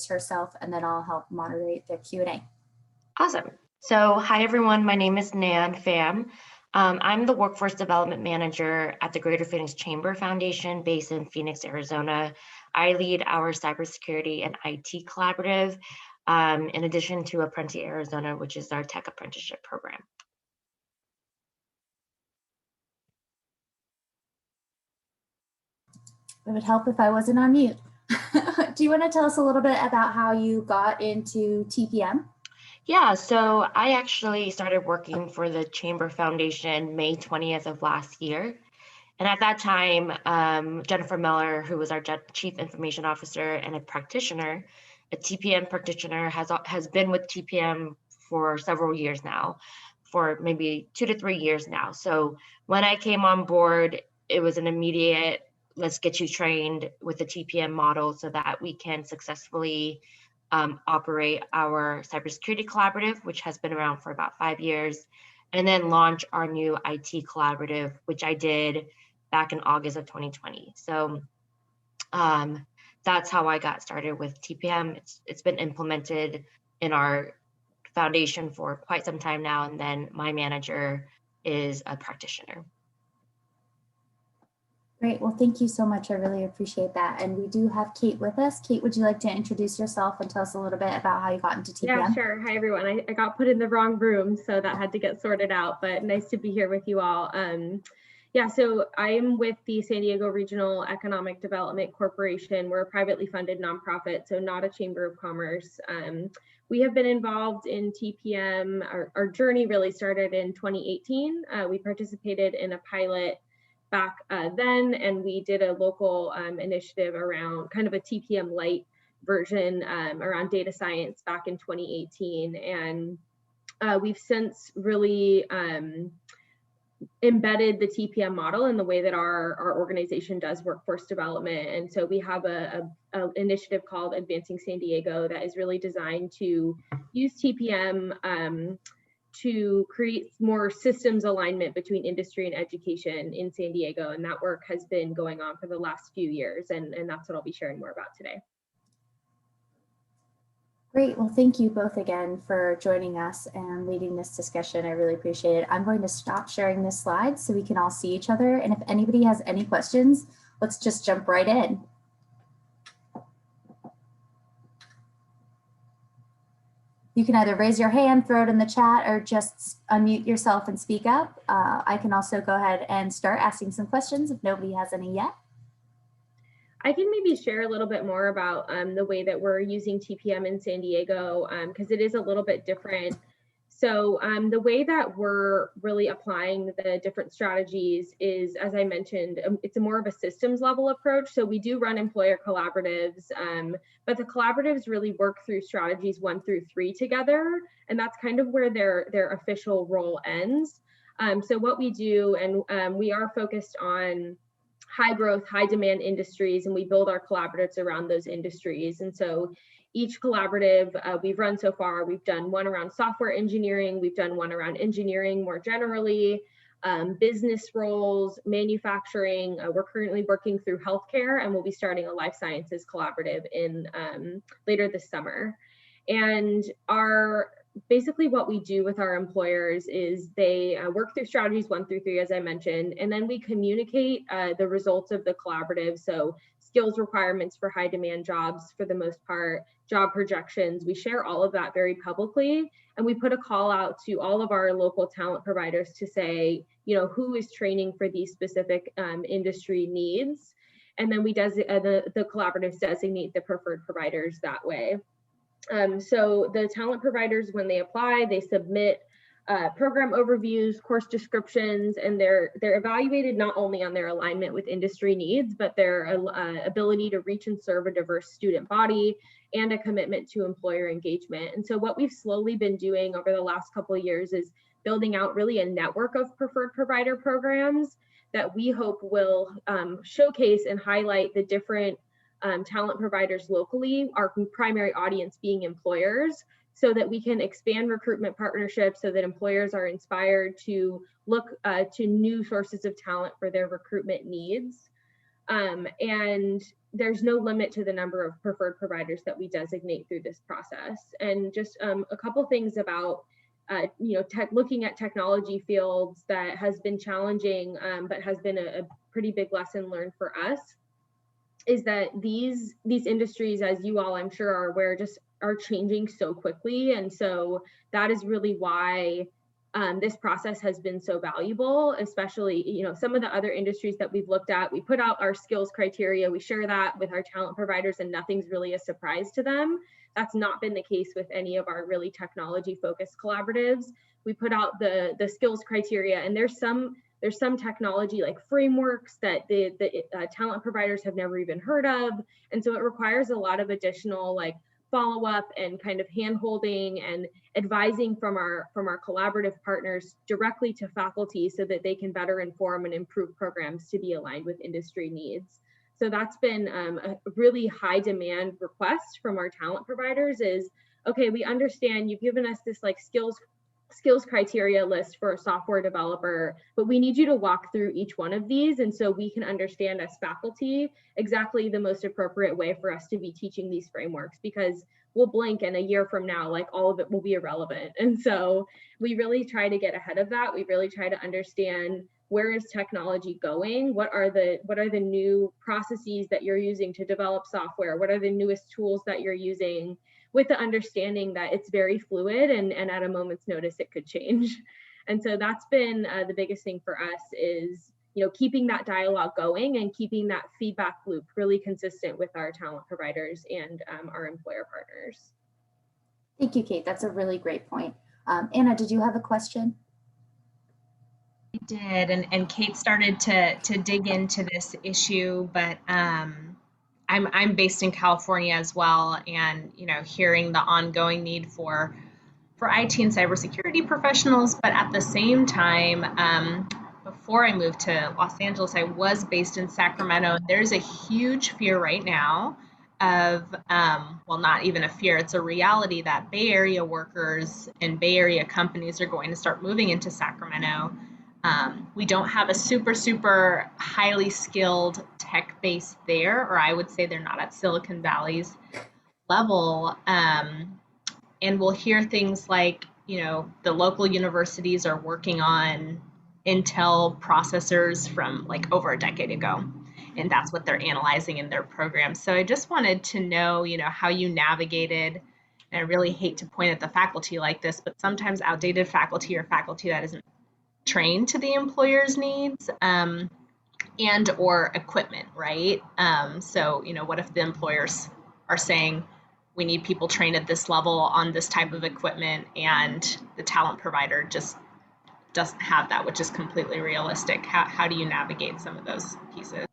herself, and then I'll help moderate the Q&A. Awesome. So hi, everyone. My name is Nan Pham. I'm the Workforce Development Manager at the Greater Phoenix Chamber Foundation based in Phoenix, Arizona. I lead our cybersecurity and IT collaborative, in addition to Apprenti Arizona, which is our tech apprenticeship program. It would help if I wasn't on mute. Do you want to tell us a little bit about how you got into TPM? Yeah, so I actually started working for the Chamber Foundation May 20th of last year. And at that time, Jennifer Miller, who was our Chief Information Officer and a practitioner, a TPM practitioner, has been with TPM for several years now, for maybe 2 to 3 years now. So when I came on board, it was an immediate, let's get you trained with the TPM model so that we can successfully operate our cybersecurity collaborative, which has been around for about 5 years, and then launch our new IT collaborative, which I did back in August of 2020. So that's how I got started with TPM. It's been implemented in our foundation for quite some time now, and then my manager is a practitioner. Great. Well, thank you so much. I really appreciate that. And we do have Kate with us. Kate, would you like to introduce yourself and tell us a little bit about how you got into TPM? Yeah, sure. Hi, everyone. I got put in the wrong room, so that had to get sorted out, but nice to be here with you all. Yeah, so I'm with the San Diego Regional Economic Development Corporation. We're a privately funded nonprofit, so not a chamber of commerce. We have been involved in TPM. Our journey really started in 2018. We participated in a pilot back then, and we did a local initiative around kind of a TPM light version around data science back in 2018. And we've since really embedded the TPM model in the way that our organization does workforce development. And so we have a initiative called Advancing San Diego that is really designed to use TPM to create more systems alignment between industry and education in San Diego. And that work has been going on for the last few years. And that's what I'll be sharing more about today. Great. Well, thank you both again for joining us and leading this discussion. I really appreciate it. I'm going to stop sharing this slide so we can all see each other. And if anybody has any questions, let's just jump right in. You can either raise your hand, throw it in the chat, or just unmute yourself and speak up. I can also go ahead and start asking some questions if nobody has any yet. I can maybe share a little bit more about the way that we're using TPM in San Diego, because it is a little bit different. So the way that we're really applying the different strategies is, as I mentioned, it's a more of a systems level approach. So we do run employer collaboratives, but the collaboratives really work through strategies 1 through 3 together, and that's kind of where their official role ends. So what we do, and we are focused on high growth, high demand industries, and we build our collaboratives around those industries. And so each collaborative we've run so far, we've done one around software engineering, we've done one around engineering more generally, business roles, manufacturing. We're currently working through healthcare, and we'll be starting a life sciences collaborative in later this summer. And basically what we do with our employers is they work through strategies 1 through 3, as I mentioned, and then we communicate the results of the collaborative. So skills requirements for high demand jobs, for the most part, job projections. We share all of that very publicly, and we put a call out to all of our local talent providers to say, you know, who is training for these specific industry needs. And then the collaboratives designate the preferred providers that way. So the talent providers, when they apply, they submit program overviews, course descriptions, and they're evaluated not only on their alignment with industry needs, but their ability to reach and serve a diverse student body and a commitment to employer engagement. And so what we've slowly been doing over the last couple of years is building out really a network of preferred provider programs that we hope will showcase and highlight the different talent providers locally, our primary audience being employers, so that we can expand recruitment partnerships so that employers are inspired to look to new sources of talent for their recruitment needs. And there's no limit to the number of preferred providers that we designate through this process. And just a couple things about looking at technology fields that has been challenging, but has been a pretty big lesson learned for us, is that these industries, as you all I'm sure are aware, just are changing so quickly. And so that is really why this process has been so valuable, especially, some of the other industries that we've looked at. We put out our skills criteria, we share that with our talent providers, and nothing's really a surprise to them. That's not been the case with any of our really technology focused collaboratives. We put out the skills criteria, and there's some technology like frameworks that the talent providers have never even heard of. And so it requires a lot of additional follow-up and kind of hand-holding and advising from our collaborative partners directly to faculty so that they can better inform and improve programs to be aligned with industry needs. So that's been a really high demand request from our talent providers is, okay, we understand you've given us this skills criteria list for a software developer, but we need you to walk through each one of these, and so we can understand as faculty exactly the most appropriate way for us to be teaching these frameworks, because we'll blink and a year from now, all of it will be irrelevant. And so we really try to get ahead of that. We really try to understand, where is technology going? What are the new processes that you're using to develop software? What are the newest tools that you're using? With the understanding that it's very fluid and at a moment's notice it could change. And so that's been the biggest thing for us is, keeping that dialogue going and keeping that feedback loop really consistent with our talent providers and our employer partners. Thank you, Kate. That's a really great point. Anna, did you have a question? I did, and Kate started to dig into this issue, but I'm based in California as well, and hearing the ongoing need for IT and cybersecurity professionals, but at the same time, before I moved to Los Angeles, I was based in Sacramento. There's a huge fear right now of, well, not even a fear, it's a reality that Bay Area workers and Bay Area companies are going to start moving into Sacramento. We don't have a super highly skilled tech base there, or I would say they're not at Silicon Valley's level. And we'll hear things like, the local universities are working on Intel processors from over a decade ago, and that's what they're analyzing in their programs. So I just wanted to know, how you navigated, and I really hate to point at the faculty like this, but sometimes outdated faculty or faculty that isn't trained to the employer's needs and or equipment, right? So, what if the employers are saying, we need people trained at this level on this type of equipment, and the talent provider just doesn't have that, which is completely realistic. How do you navigate some of those pieces?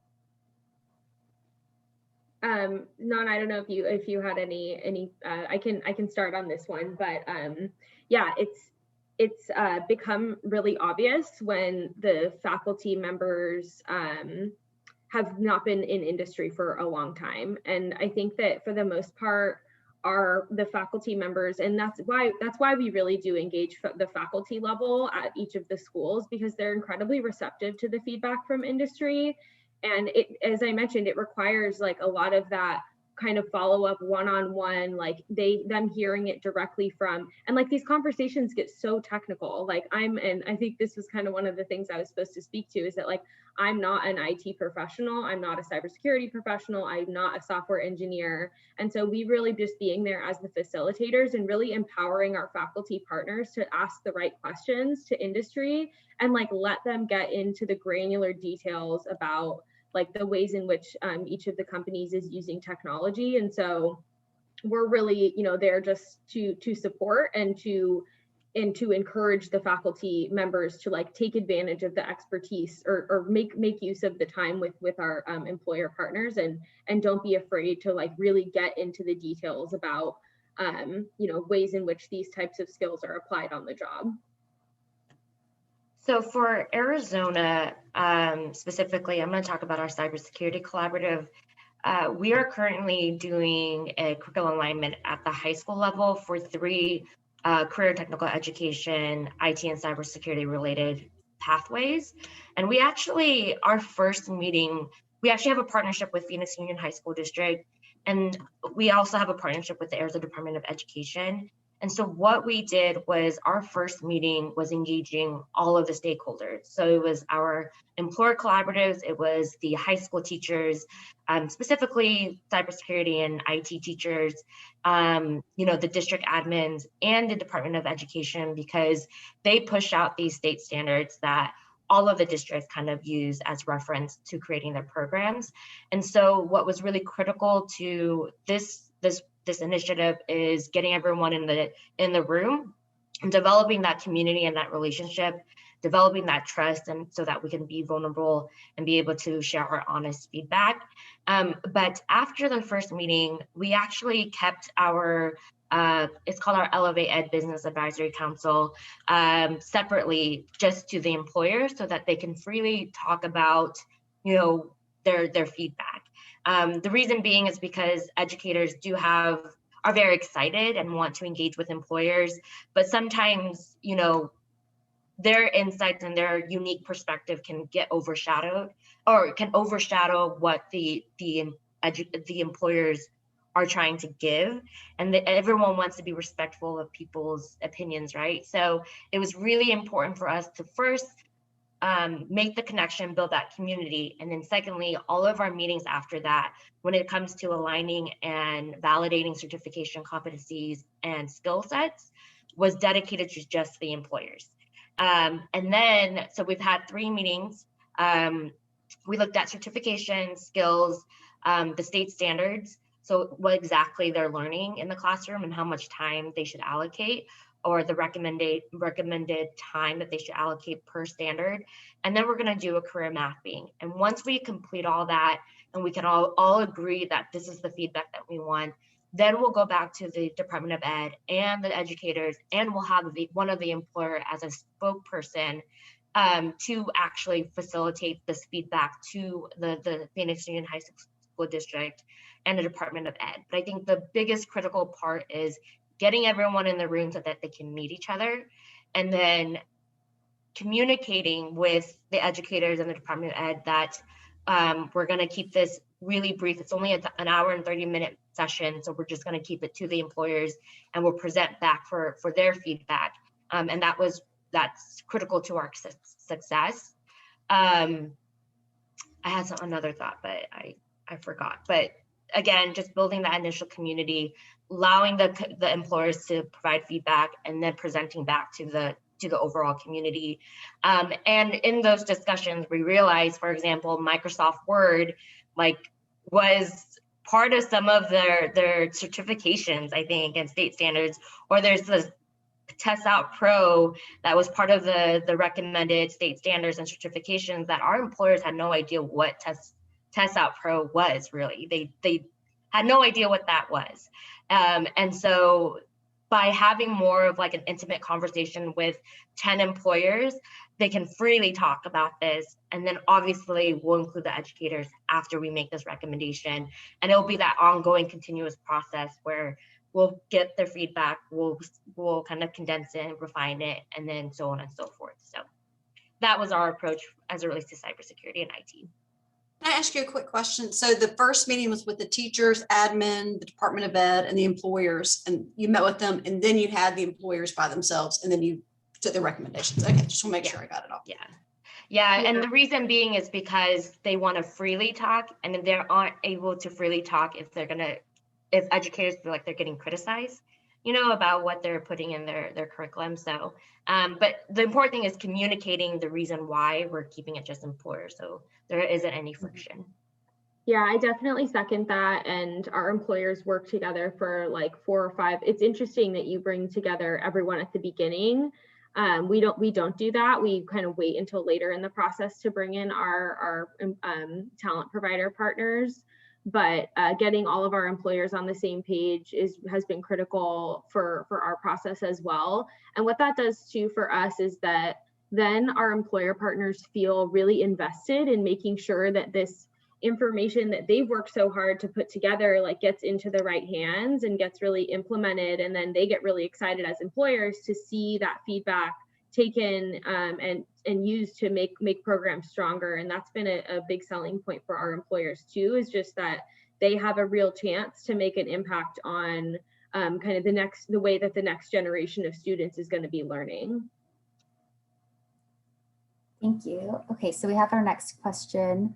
Non, I don't know if you had any I can start on this one, but yeah, it's become really obvious when the faculty members have not been in industry for a long time. And I think that for the most part, are the faculty members, and that's why we really do engage the faculty level at each of the schools, because they're incredibly receptive to the feedback from industry. And it, as I mentioned, it requires a lot of that kind of follow-up one-on-one, them hearing it directly from, and these conversations get so technical. And I think this was kind of one of the things I was supposed to speak to, is that I'm not an IT professional, I'm not a cybersecurity professional, I'm not a software engineer. And so we really just being there as the facilitators and really empowering our faculty partners to ask the right questions to industry and let them get into the granular details about the ways in which each of the companies is using technology. And so we're really, there just to support and to encourage the faculty members to take advantage of the expertise or make use of the time with our employer partners, and don't be afraid to really get into the details about ways in which these types of skills are applied on the job. So for Arizona, specifically, I'm going to talk about our cybersecurity collaborative. We are currently doing a curriculum alignment at the high school level for 3 career technical education, IT and cybersecurity related pathways. And we actually, our first meeting we actually have a partnership with Phoenix Union High School District, and we also have a partnership with the Arizona Department of Education. And so what we did was our first meeting was engaging all of the stakeholders. So it was our employer collaboratives, it was the high school teachers, specifically cybersecurity and IT teachers, the district admins and the Department of Education, because they push out these state standards that all of the districts kind of use as reference to creating their programs. And so what was really critical to this initiative is getting everyone in the room and developing that community and that relationship, developing that trust, and so that we can be vulnerable and be able to share our honest feedback. But after the first meeting, we actually kept our it's called our Elevate Ed Business Advisory Council separately, just to the employer, so that they can freely talk about their feedback. The reason being is because educators are very excited and want to engage with employers, but sometimes, their insights and their unique perspective can get overshadowed, or can overshadow what the employers are trying to give, and everyone wants to be respectful of people's opinions, right? So it was really important for us to first make the connection, build that community. And then secondly, all of our meetings after that, when it comes to aligning and validating certification competencies and skill sets, was dedicated to just the employers. And then, so we've had 3 meetings. We looked at certification, skills, the state standards. So what exactly they're learning in the classroom and how much time they should allocate, or the recommended time that they should allocate per standard. And then we're going to do a career mapping. And once we complete all that, and we can all agree that this is the feedback that we want, then we'll go back to the Department of Ed and the educators, and we'll have one of the employer as a spokesperson to actually facilitate this feedback to the Phoenix Union High School District and the Department of Ed. But I think the biggest critical part is getting everyone in the room so that they can meet each other, and then communicating with the educators and the Department of Ed that we're going to keep this really brief. It's only an hour and 30-minute session, so we're just going to keep it to the employers, and we'll present back for their feedback. And that's critical to our success. I had another thought, but I forgot. But again, just building that initial community, allowing the employers to provide feedback, and then presenting back to the overall community. And in those discussions, we realized, for example, Microsoft Word was part of some of their certifications, I think, and state standards, or there's the Test Out Pro that was part of the recommended state standards and certifications that our employers had no idea what Test Out Pro was really. They had no idea what that was. And so by having more of an intimate conversation with 10 employers, they can freely talk about this. And then obviously we'll include the educators after we make this recommendation. And it'll be that ongoing continuous process where we'll get their feedback, we'll kind of condense it, refine it, and then so on and so forth. So that was our approach as it relates to cybersecurity and IT. Can I ask you a quick question? So the first meeting was with the teachers, admin, the Department of Ed, and the employers, and you met with them, and then you had the employers by themselves, and then you took their recommendations. Okay, just want to make sure I got it all. Yeah, and the reason being is because they want to freely talk, and they aren't able to freely talk if educators feel like they're getting criticized, about what they're putting in their curriculum. So, but the important thing is communicating the reason why we're keeping it just employers, so there isn't any friction. Yeah, I definitely second that. And our employers work together for 4 or 5. It's interesting that you bring together everyone at the beginning. We don't do that. We kind of wait until later in the process to bring in our talent provider partners. But getting all of our employers on the same page has been critical for our process as well. And what that does too for us is that then our employer partners feel really invested in making sure that this information that they've worked so hard to put together gets into the right hands and gets really implemented. And then they get really excited as employers to see that feedback taken and used to make programs stronger. And that's been a big selling point for our employers too, is just that they have a real chance to make an impact on kind of the way that the next generation of students is going to be learning. Thank you. Okay, so we have our next question.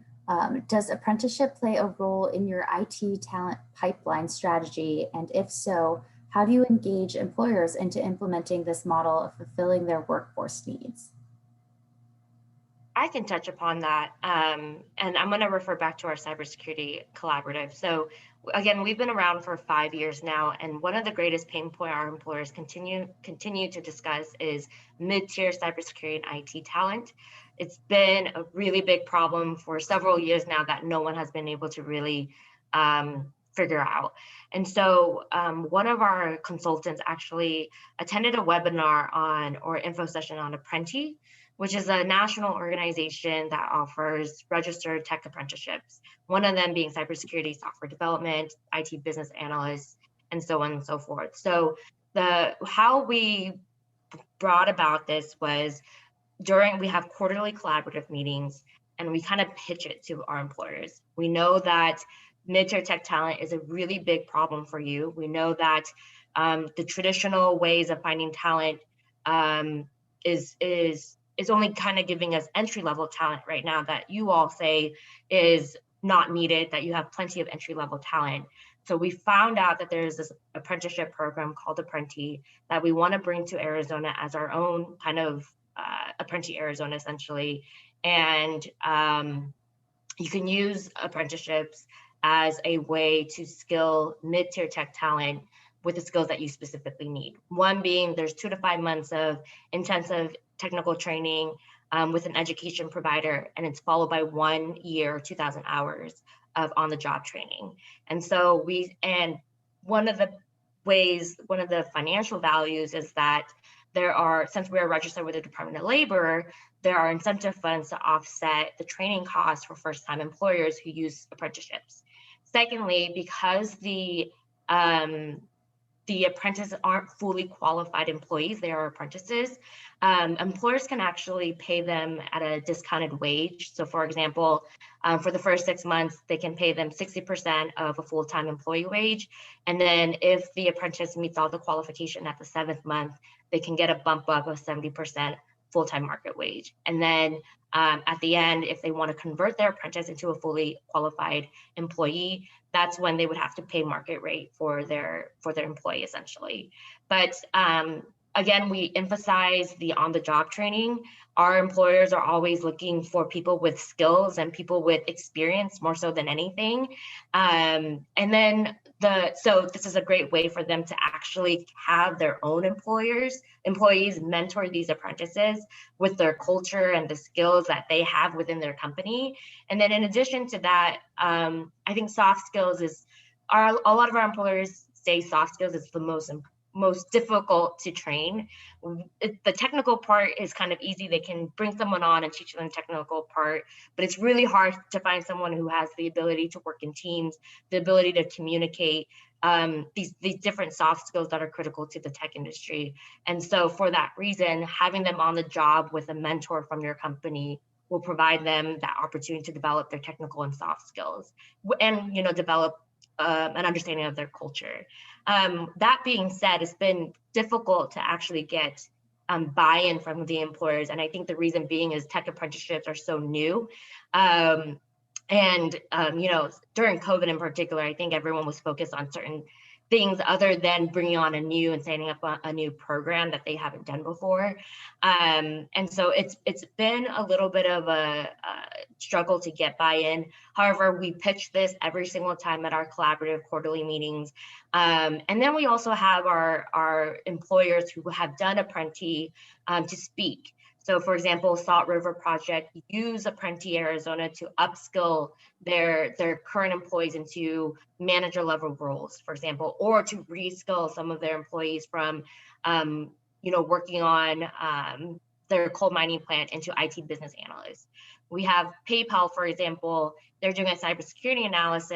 Does apprenticeship play a role in your IT talent pipeline strategy? And if so, how do you engage employers into implementing this model of fulfilling their workforce needs? I can touch upon that. And I'm going to refer back to our cybersecurity collaborative. So again, we've been around for 5 years now. And one of the greatest pain point our employers continue to discuss is mid-tier cybersecurity and IT talent. It's been a really big problem for several years now that no one has been able to really figure out. And so one of our consultants actually attended a webinar or info session on Apprenti, which is a national organization that offers registered tech apprenticeships, one of them being cybersecurity, software development, IT business analysts, and so on and so forth. So how we brought about this was we have quarterly collaborative meetings, and we kind of pitch it to our employers. We know that mid-tier tech talent is a really big problem for you. We know that the traditional ways of finding talent is only kind of giving us entry-level talent right now that you all say is not needed, that you have plenty of entry-level talent. So we found out that there's this apprenticeship program called Apprenti that we want to bring to Arizona as our own kind of Apprenti Arizona, essentially. And you can use apprenticeships as a way to skill mid-tier tech talent with the skills that you specifically need. One being there's 2 to 5 months of intensive technical training with an education provider, and it's followed by 1 year, 2,000 hours of on-the-job training. And so one of the financial values is that since we are registered with the Department of Labor, there are incentive funds to offset the training costs for first-time employers who use apprenticeships. Secondly, because the apprentices aren't fully qualified employees, they are apprentices, employers can actually pay them at a discounted wage. So for example, for the first 6 months, they can pay them 60% of a full-time employee wage. And then if the apprentice meets all the qualification at the 7th month, they can get a bump up of 70% full-time market wage. And then at the end, if they want to convert their apprentice into a fully qualified employee, that's when they would have to pay market rate for their employee, essentially. But again, we emphasize the on-the-job training. Our employers are always looking for people with skills and people with experience more so than anything. And then so this is a great way for them to actually have their own employees mentor these apprentices with their culture and the skills that they have within their company. And then in addition to that, I think soft skills a lot of our employers say soft skills is the most difficult to train. The technical part is kind of easy. They can bring someone on and teach them the technical part, but it's really hard to find someone who has the ability to work in teams, the ability to communicate, these different soft skills that are critical to the tech industry. And so for that reason, having them on the job with a mentor from your company will provide them that opportunity to develop their technical and soft skills and, develop an understanding of their culture. That being said, it's been difficult to actually get buy-in from the employers. And I think the reason being is tech apprenticeships are so new. During COVID in particular, I think everyone was focused on certain things other than bringing on a new and setting up a new program that they haven't done before. And so it's been a little bit of a struggle to get buy-in. However, we pitch this every single time at our collaborative quarterly meetings. And then we also have our employers who have done Apprenti to speak. So for example, Salt River Project use Apprenti Arizona to upskill their current employees into manager level roles, for example, or to reskill some of their employees from, working on their coal mining plant into IT business analysts. We have PayPal, for example, they're doing a cybersecurity analyst,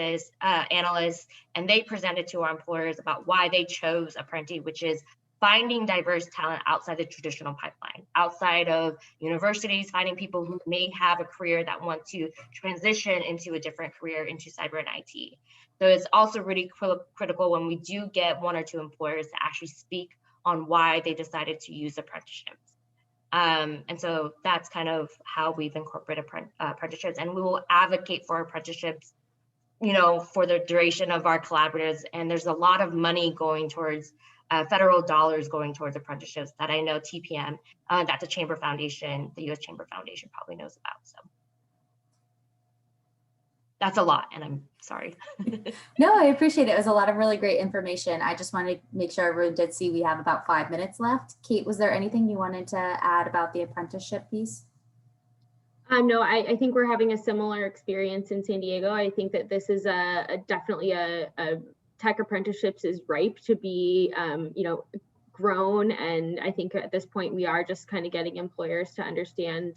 and they presented to our employers about why they chose Apprenti, which is finding diverse talent outside the traditional pipeline, outside of universities, finding people who may have a career that want to transition into a different career into cyber and IT. So it's also really critical when we do get 1 or 2 employers to actually speak on why they decided to use apprenticeships. And so that's kind of how we've incorporated apprenticeships, and we will advocate for apprenticeships, for the duration of our collaboratives. And there's a lot of money going towards federal dollars going towards apprenticeships that I know TPM, that the Chamber Foundation, the U.S. Chamber Foundation probably knows about. So that's a lot, and I'm sorry. No, I appreciate it. It was a lot of really great information. I just wanted to make sure everyone did see we have about 5 minutes left. Kate, was there anything you wanted to add about the apprenticeship piece? No, I think we're having a similar experience in San Diego. I think that this is definitely a tech apprenticeships is ripe to be, grown. And I think at this point we are just kind of getting employers to understand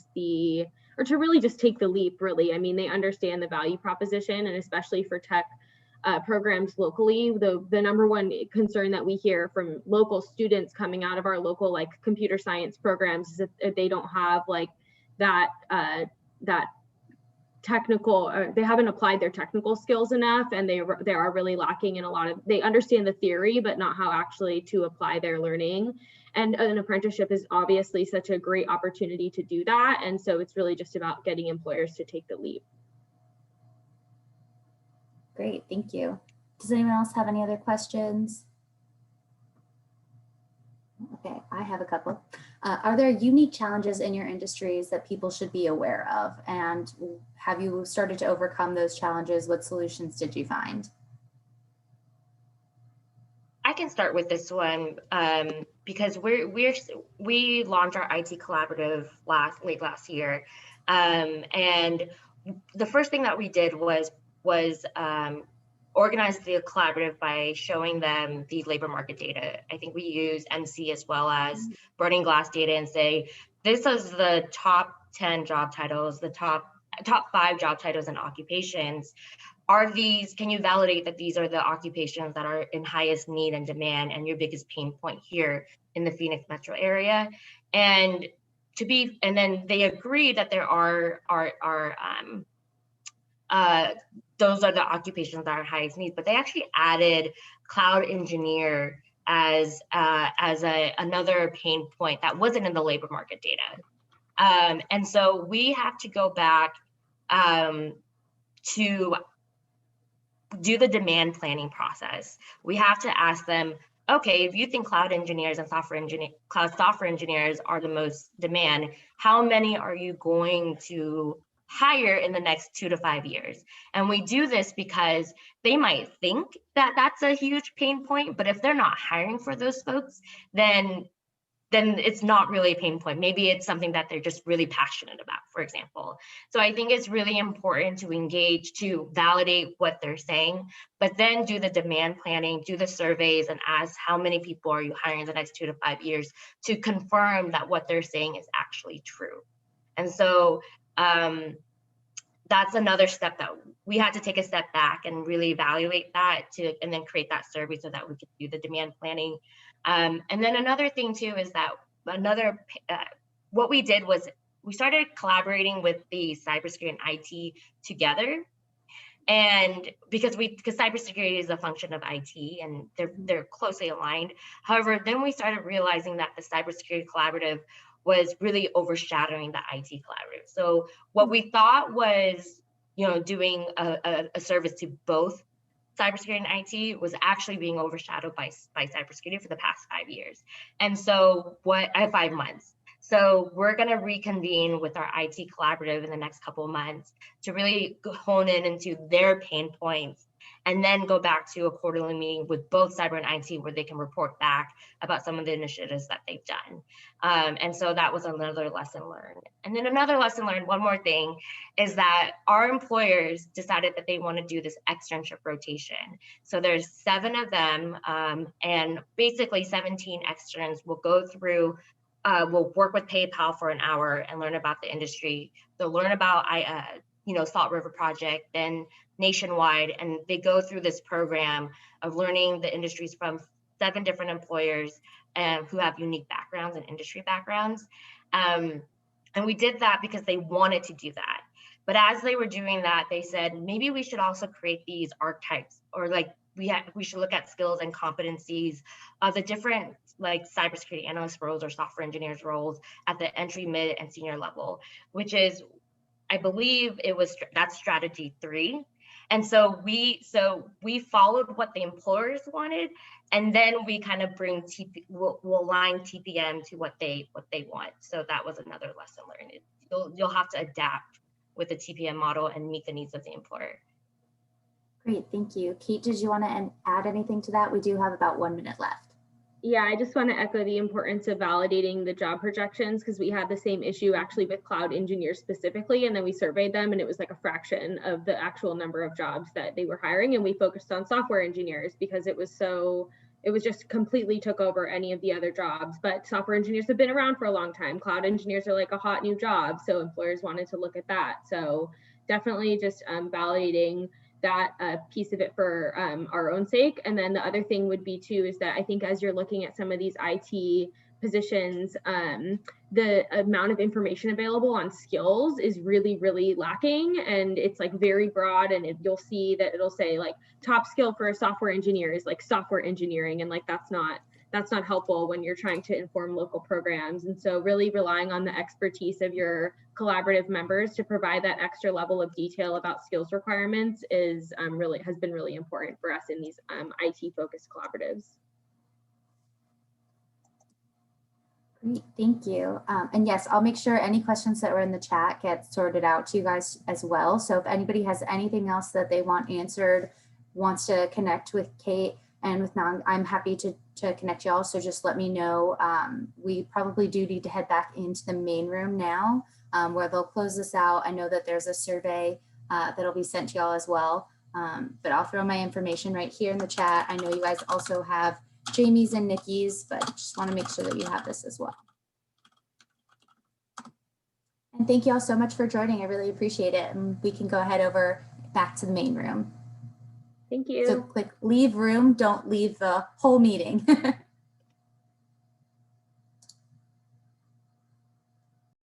or to really just take the leap, really. I mean, they understand the value proposition, and especially for tech programs locally, the number one concern that we hear from local students coming out of our local like computer science programs is that they don't have like that technical, they haven't applied their technical skills enough, and they are really lacking in a lot of, they understand the theory but not how actually to apply their learning. And an apprenticeship is obviously such a great opportunity to do that, and so it's really just about getting employers to take the leap. Great, thank you. Does anyone else have any other questions? Okay, I have a couple. Are there unique challenges in your industries that people should be aware of? And have you started to overcome those challenges? What solutions did you find? I can start with this one because we launched our IT collaborative late last year, and the first thing that we did was organize the collaborative by showing them the labor market data. I think we use MC as well as Burning Glass data and say, this is the top 10 job titles, the top 5 job titles and occupations. Can you validate that these are the occupations that are in highest need and demand and your biggest pain point here in the Phoenix metro area? And then they agree that there are those are the occupations that are highest needs, but they actually added cloud engineer as another pain point that wasn't in the labor market data. And so we have to go back to do the demand planning process. We have to ask them, okay, if you think cloud engineers and cloud software engineers are the most demand, how many are you going to hire in the next 2 to 5 years? And we do this because they might think that that's a huge pain point, but if they're not hiring for those folks, then it's not really a pain point. Maybe it's something that they're just really passionate about, for example. So I think it's really important to engage, to validate what they're saying, but then do the demand planning, do the surveys, and ask how many people are you hiring in the next 2 to 5 years to confirm that what they're saying is actually true. And so that's another step that we had to take a step back and really evaluate that and then create that survey so that we could do the demand planning. And then another thing too is that what we did was we started collaborating with the cybersecurity and IT together. And because cybersecurity is a function of IT and they're closely aligned. However, then we started realizing that the cybersecurity collaborative was really overshadowing the IT collaborative. So what we thought was, doing a service to both cybersecurity and IT was actually being overshadowed by cybersecurity for the past 5 years. And so 5 months. So we're going to reconvene with our IT collaborative in the next couple of months to really hone in into their pain points, and then go back to a quarterly meeting with both cyber and IT where they can report back about some of the initiatives that they've done. And so that was another lesson learned. And then another lesson learned, one more thing, is that our employers decided that they want to do this externship rotation. So there's 7 of them, and basically 17 externs will go through, will work with PayPal for an hour and learn about the industry. They'll learn about Salt River Project, then Nationwide, and they go through this program of learning the industries from 7 different employers who have unique backgrounds and industry backgrounds. And we did that because they wanted to do that. But as they were doing that, they said, maybe we should also create these archetypes, or like we should look at skills and competencies of the different like cybersecurity analyst roles or software engineers roles at the entry, mid, and senior level, which is, I believe that's strategy 3. And so we followed what the employers wanted, and then we kind of bring we'll align TPM to what they want. So that was another lesson learned. You'll have to adapt with the TPM model and meet the needs of the employer. Great, thank you. Kate, did you want to add anything to that? We do have about 1 minute left. Yeah, I just want to echo the importance of validating the job projections, because we had the same issue actually with cloud engineers specifically, and then we surveyed them and it was like a fraction of the actual number of jobs that they were hiring, and we focused on software engineers because it was just completely took over any of the other jobs. But software engineers have been around for a long time. Cloud engineers are like a hot new job, so employers wanted to look at that. So definitely just validating that piece of it for our own sake. And then the other thing would be too, is that I think as you're looking at some of these IT positions, the amount of information available on skills is really, really lacking. And it's like very broad, and you'll see that it'll say like top skill for a software engineer is like software engineering. And like, that's not helpful when you're trying to inform local programs. And so really relying on the expertise of your collaborative members to provide that extra level of detail about skills requirements has been really important for us in these IT focused collaboratives. Great, thank you. And yes, I'll make sure any questions that were in the chat get sorted out to you guys as well. So if anybody has anything else that they want answered, wants to connect with Kate and with Nang, I'm happy to connect y'all. So just let me know. We probably do need to head back into the main room now, where they'll close this out. I know that there's a survey that'll be sent to y'all as well. But I'll throw my information right here in the chat. I know you guys also have Jamie's and Nikki's, but just want to make sure that you have this as well. And thank you all so much for joining. I really appreciate it. And we can go ahead over back to the main room. Thank you. So click leave room, don't leave the whole meeting.